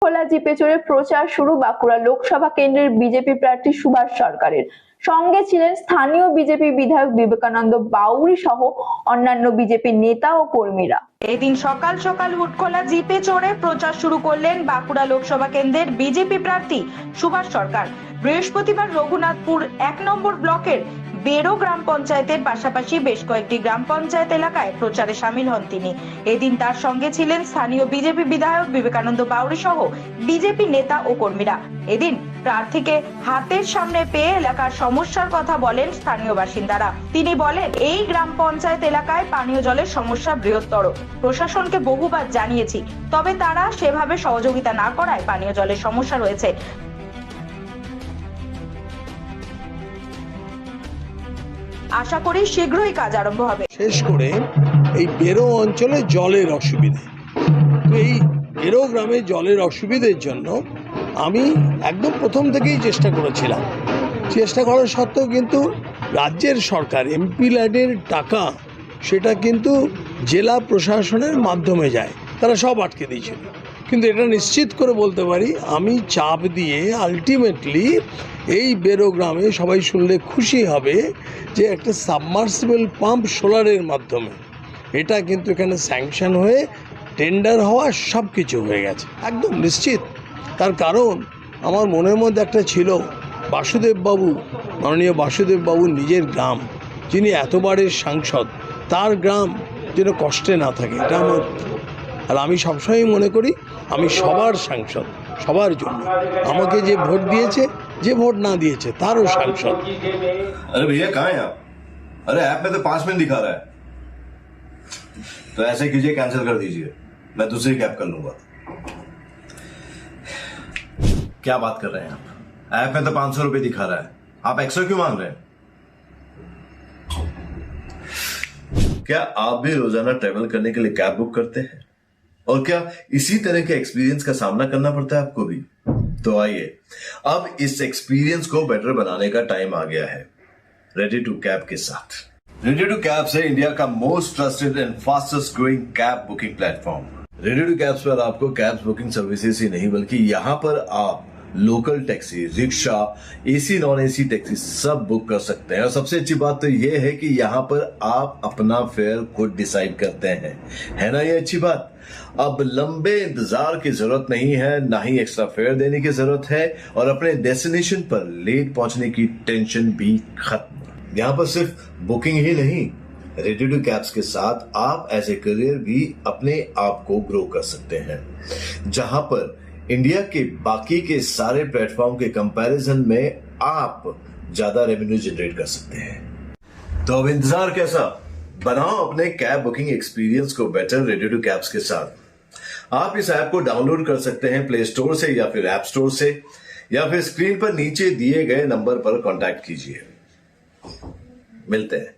খোলা জিপে চড়ে প্রচার শুরু বাঁকুড়া লোকসভা কেন্দ্রের বিজেপি প্রার্থী সুভাষ সরকারের। সঙ্গে ছিলেন স্থানীয় বিজেপি বিধায়ক বিবেকানন্দ বাউরি সহ অন্যান্য বিজেপি নেতা ও কর্মীরা। এদিন সকাল সকাল উটখোলা জিপে চড়ে প্রচার শুরু করলেন বাঁকুড়া লোকসভা কেন্দ্রের বিজেপি প্রার্থী সুভাষ সরকার। বৃহস্পতিবার রঘুনাথপুর 1 নম্বর ব্লকের বেরো গ্রাম পঞ্চায়েতের পাশাপাশি বেশ কয়েকটি গ্রাম পঞ্চায়েত এলাকায় প্রচারে সামিল হন তিনি। এদিন তার সঙ্গে ছিলেন স্থানীয় বিজেপি বিধায়ক বিবেকানন্দ বাউরি সহ বিজেপি নেতা ও কর্মীরা। এদিন প্রার্থীকে হাতের সামনে পেয়ে এলাকার সমস্যার কথা বলেন স্থানীয় বাসিন্দারা। তিনি বলেন, এই গ্রাম পঞ্চায়েত এলাকায় পানীয় জলের সমস্যা বৃহত্তর। প্রশাসনকে বহুবার জানিয়েছি, তবে তারা সেভাবে সহযোগিতা না করায় পানীয় জলের সমস্যা রয়েছে। আশা করি শীঘ্রই কাজ আরম্ভ হবে। শেষ করে এই বেরো অঞ্চলে জলের অসুবিধে, তো এই বেরো গ্রামে জলের অসুবিধের জন্য আমি একদম প্রথম থেকেই চেষ্টা করেছিলাম। চেষ্টা করা সত্ত্বেও কিন্তু রাজ্যের সরকার এমপি ল্যাডের টাকা সেটা কিন্তু জেলা প্রশাসনের মাধ্যমে যায়, তারা সব আটকে দিয়েছিল। কিন্তু এটা নিশ্চিত করে বলতে পারি, আমি চাপ দিয়ে আলটিমেটলি এই বেরো গ্রামে সবাই শুনলে খুশি হবে যে একটা সাবমার্সিবল পাম্প সোলারের মাধ্যমে এটা কিন্তু এখানে স্যাংশন হয়ে টেন্ডার হওয়া সব কিছু হয়ে গেছে একদম নিশ্চিত। তার কারণ আমার মনের মধ্যে একটা ছিল, বাসুদেববাবু, মাননীয় বাসুদেববাবু নিজের গ্রাম, যিনি এতবারের সাংসদ, তার গ্রাম যেন কষ্টে না থাকে, এটা আমার। আর আমি সবসময় মনে করি আমি সবার সাংসদ, সবার জন্য। আমাকে যে ভোট দিয়েছে, যে ভোট না দিয়েছে তারও সাংসদ। अरे भैया कहाँ हैं आप? अरे ऐप में तो 5 मिनट दिखा रहा है। तो ऐसे कीजिए, कैंसिल कर दीजिए, मैं दूसरी कैब कर लूंगा। क्या बात कर रहे हैं आप? ऐप में तो 500 रुपए दिखा रहा है, आप एक्स्ट्रा क्यों मांग रहे हैं? क्या आप भी रोजाना ट्रेवल करने के लिए कैब बुक करते हैं? और क्या इसी तरह के एक्सपीरियंस का सामना करना पड़ता है आपको भी? तो आइए, अब इस एक्सपीरियंस को बेटर बनाने का टाइम आ गया है रेडी टू कैब के साथ। रेडी टू कैब से इंडिया का most trusted and fastest growing cab booking platform. Ready to cabs पर आपको कैब्स बुकिंग सर्विसेज ही नहीं बल्कि यहाँ पर आप local taxi, rickshaw, AC non AC taxi सब बुक कर सकते हैं। और सबसे अच्छी बात तो ये है कि यहाँ पर आप अपना फेयर खुद डिसाइड करते हैं, है ना ये अच्छी बात। अब लंबे इंतजार की जरूरत नहीं है, ना ही एक्स्ट्रा फेयर देने की जरूरत है, और अपने डेस्टिनेशन पर लेट पहुंचने की टेंशन भी खत्म। यहाँ पर सिर्फ बुकिंग ही नहीं, रेडी टू कैब्स के साथ आप एज ए करियर भी अपने आप को ग्रो कर सकते हैं, जहां पर इंडिया के बाकी के सारे प्लेटफॉर्म के कंपैरिजन में आप ज्यादा रेवेन्यू जनरेट कर सकते हैं। तो अब इंतजार कैसा, बनाओ अपने कैब बुकिंग एक्सपीरियंस को बेटर रेडी टू कैब्स के साथ। आप इस ऐप को डाउनलोड कर सकते हैं प्ले स्टोर से या फिर ऐप स्टोर से, या फिर स्क्रीन पर नीचे दिए गए नंबर पर कांटेक्ट कीजिए। मिलते हैं।